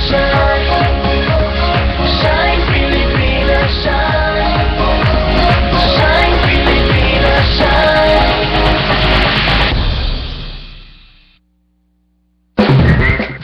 shine. Shine, Pilipina, shine. Shine, Pilipina, shine.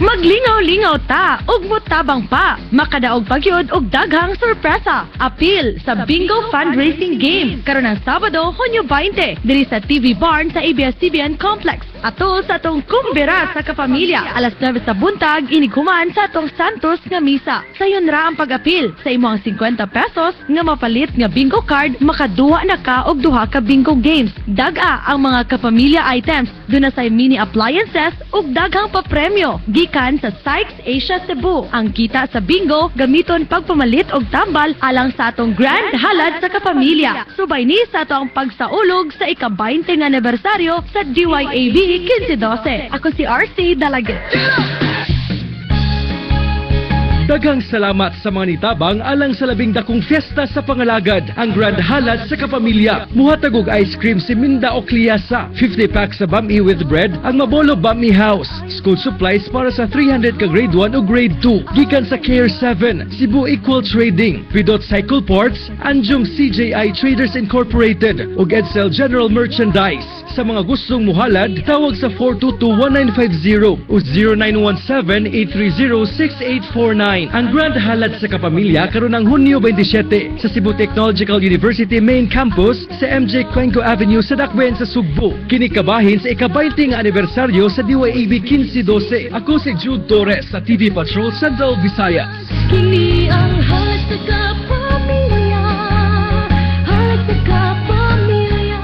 Maglingaw-lingaw ta, ug motabang pa. Makadaog pagyud og daghang sorpresa. Apil sa Bingo Fundraising Game karon ang Sabado, Hunyo 20, diri sa TV Barn sa ABS-CBN Complex. Ato sa atong kumbira sa kapamilya. Alas 9 sa buntag, iniguman sa atong Santos nga misa. Sayon ra ang pag-apil. Sa imo ang 50 pesos nga mapalit nga bingo card, makaduha na ka og duha ka bingo games. Daga ang mga kapamilya items. Duna sa mini appliances ug daghang papremyo. Gikan sa Sykes Asia Cebu. Ang kita sa bingo, gamiton pagpamalit og tambal alang sa atong grand halad sa kapamilya. Subay ni sa ato ang pagsaulog sa ika-20 nga anibersaryo sa DYAB 15-12. Ako si RC Dalaget. Daghang salamat sa mga nitabang alang sa labing dakong fiesta sa pangalagad, ang Grand Halad sa kapamilya. Muhatag og ice cream si Minda Ocliasa, 50 packs sa Bami with bread, ang Mabolo Bami House, school supplies para sa 300 ka grade 1 o grade 2, gikan sa Care 7, Cebu Equal Trading, Pidot Cycle Ports, Anjum CJI Traders Incorporated, ug Edsel General Merchandise. Sa mga gustong muhalad, tawag sa 422-1950 o 0917-830-6849. Ang Grand Halad sa kapamilya karon ang Hunyo 27 sa Cebu Technological University Main Campus sa MJ Cuenco Avenue sa Dakbayan sa Sugbo. Kini kabahin sa ika-20 nga anibersaryo sa DYAB 15-12. Ako si Jude Torres sa TV Patrol Central Visayas. Kini ang halad sa kapamilya. Halad sa kapamilya.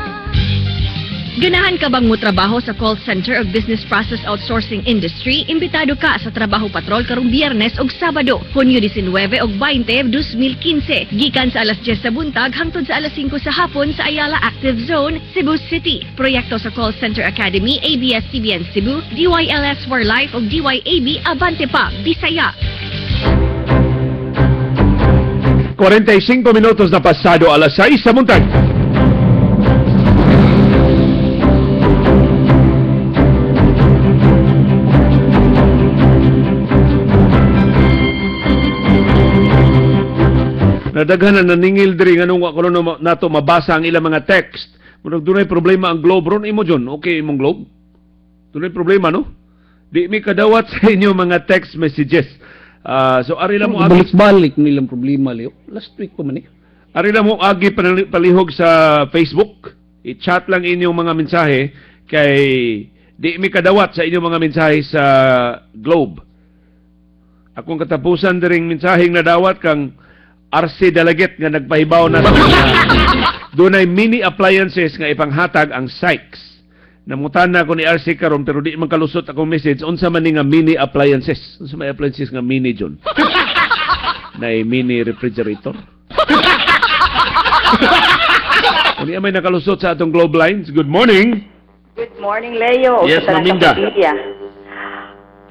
Ganahan ka bang motrabaho sa call center o business process outsourcing industry? Imbitado ka sa Trabaho Patrol karong Biyernes ug Sabado, Hunyo 19 ug 20, 2015. Gikan sa alas 10 sa buntag hangtod sa alas 5 sa hapon sa Ayala Active Zone, Cebu City. Proyekto sa Call Center Academy, ABS-CBN Cebu, DYLS for Life ug DYAB Abante Pa, Bisaya. 45 minutos na pasado alas 6 sa buntag. Nadaghan na naningil diri nganong wa kuno nato mabasa ang ilang mga text. Murag dunay problema ang Globe ron imo John. Okay imong Globe? Dunay problema no? Di mi kadawat sa inyo mga text messages. So ari lang mo agi balik nilang problema Leo. Last week pa man eh. Ari lang mo agi palihog sa Facebook. I-chat lang inyong mga mensahe kay di mi kadawat sa inyong mga mensahe sa Globe. Akong katapusan diring mensaheng nadawat kang RC Dalaget nga nagpahibaw na dunay mini appliances nga ipanghatag ang Sykes. Namutan na ako ni RC karon pero di man kalusot akong message unsa man ni nga mini appliances. Unsa may appliances nga mini John? Nay mini refrigerator. Uni may nakalusot sa atong Globe Lines. Good morning. Good morning Leo. Yes, Maminda.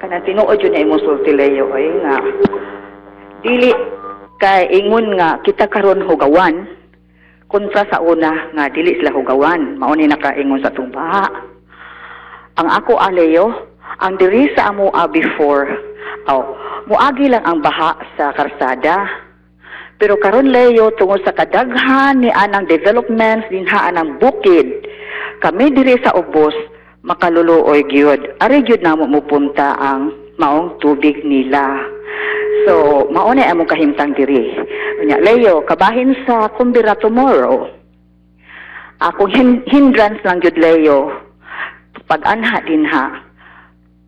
Kana tinuod yun na imong sulti Leo ay nga dili kay ingon nga kita karon hugawan kontra sa una nga dili sila hugawan mao ni nakaingon sa tumba. Ang ako Leo, ang diri sa amo before muagi lang ang baha sa karsada. Pero karon Leo tungod sa kadaghan ni anang developments dinha anang bukid, kami diri sa ubos makaluluoy gyud. Ari gyud namo mupunta ang maong tubig nila. So, mauna among kahimtang diri. Nya Leo, kabahin sa kumbira tomorrow. Akong hindrance lang gyud Leo. Pag-anha din ha.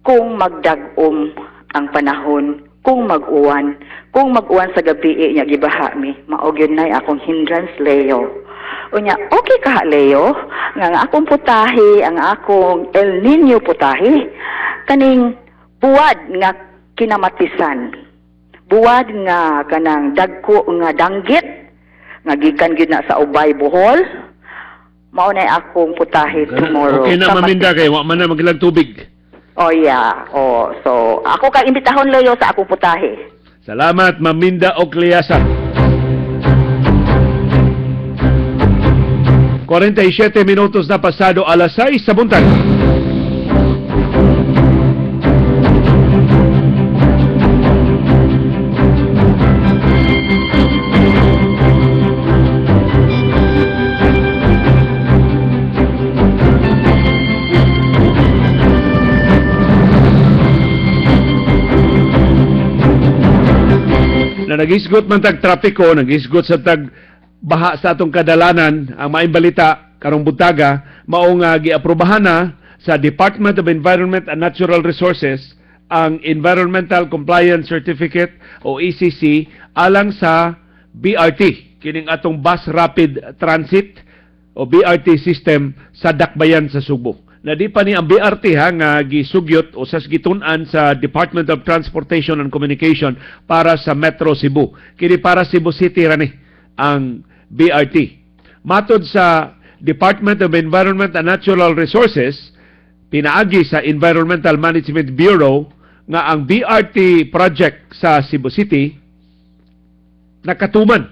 Kung magdag-om ang panahon, kung mag-uwan sa gabi nya gibaha mi, mao gyud nay akong hindrance Leo. Unya, okay ka Leo, nga akong putahe, ang akong El Nino putahe, kaning buwad nga kinamatisan. Buwad nga kanang dagko nga danggit nga gikan gyud na sa Ubay Bohol. Mao na akong putahe tomorrow. Okay na Maminda kay wa man na maglag tubig. Oh yeah. Oh, so ako kang imbitahon Leo sa akong putahe. Salamat Maminda Ocliasa. 47 minutos na pasado alas 6 sa buntag. nagisgot man tag trapiko, nagisgot sa tag baha sa atong kadalanan, ang maayong balita karong buntaga mao nga giaprobahan na sa Department of Environment and Natural Resources ang Environmental Compliance Certificate o ECC alang sa BRT, kining atong Bus Rapid Transit o BRT system sa Dakbayan sa Subo. Na di pa ni ang BRT nga gisugyot o sa gitun-an sa Department of Transportation and Communication para sa Metro Cebu. Kini para Cebu City rani ang BRT. Matod sa Department of Environment and Natural Resources, pinaagi sa Environmental Management Bureau nga ang BRT project sa Cebu City nakatuman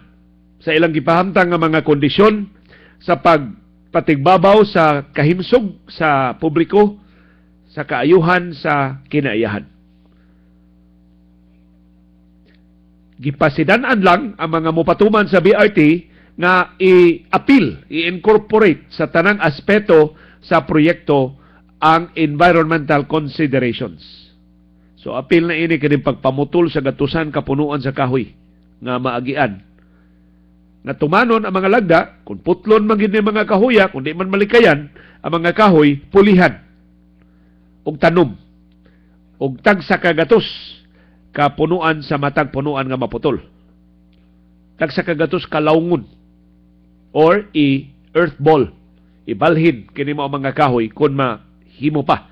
sa ilang gipahamtang nga mga kondisyon sa pagpatigbabaw sa kahimsog sa publiko, sa kaayuhan sa kinaiyahan. Gipasidanan lang ang mga mupatuman sa BRT nga i-appeal, i-incorporate sa tanang aspeto sa proyekto ang environmental considerations. So appeal na ini kining pagpamutol sa gatusan kapunuan sa kahoy nga maagian. Na tumanon ang mga lagda, kung putlon man gid ni mga kahoya, kung di man malikayan, ang mga kahoy pulihan og tanom og tagsa ka gatos kapunuan sa matag punuan nga maputol. Tagsa ka gatos kalaungon or i-earth ball, ibalhin kini mo ang mga kahoy kung mahimo pa,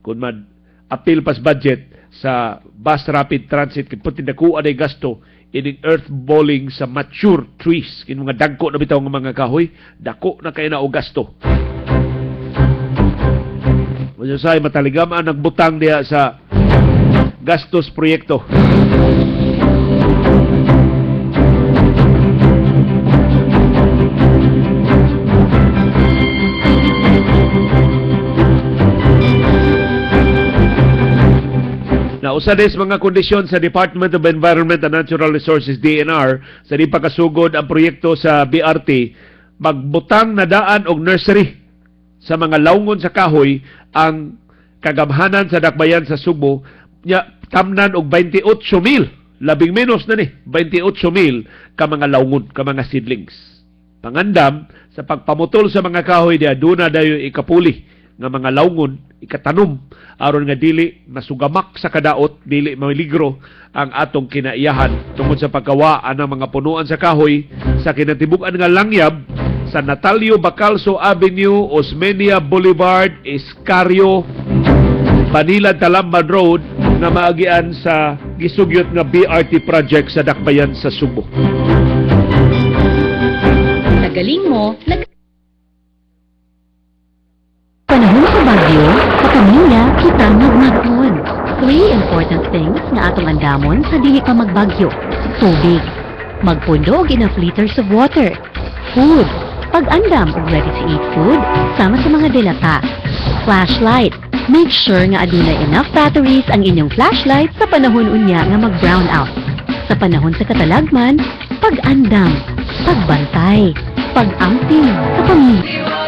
kung ma-appeal pas budget sa bus rapid transit, kung puti nakuha na gasto ining earth balling sa mature trees, kini mga dagko na bitaw ng mga kahoy, dako na kayo na o gasto. Masasay mataligamaan nagbutang diya sa gastos proyekto. Usa des mga kondisyon sa Department of Environment and Natural Resources, DNR, sa di pakasugod ang proyekto sa BRT, magbutang na daan og nursery sa mga laungon sa kahoy ang kagamhanan sa Dakbayan sa Subo, nya tamnan og 28,000, labing menos na ni, 28,000 ka mga laungon, ka mga seedlings. Pangandam, sa pagpamutol sa mga kahoy, diya duna dayo ikapuli nga mga laungon, ikatanom, aron nga dili masugamak sa kadaot, dili mamiligro ang atong kinaiyahan tungod sa pagkawaan ng mga punuan sa kahoy sa kinatibuk-an nga langyab sa Natalio Bacalso Avenue, Osmeña Boulevard, Escario, Manila Talamban Road na maagian sa gisugyot nga BRT project sa Dakbayan sa Subo. Nagaling mo, Panahon sa bagyo, sa pamilya, kita magmagtuon. 3 important things na atong andamon sa dili pa magbagyo. Tubig. Magpundo og enough liters of water. Food. Pag-andam og ready-to-eat food, sama sa mga dilata. Flashlight. Make sure nga adunay enough batteries ang inyong flashlight sa panahon unya nga mag-brown out. Sa panahon sa katalagman, pag-andam, pagbantay, pag-amping sa pamilya.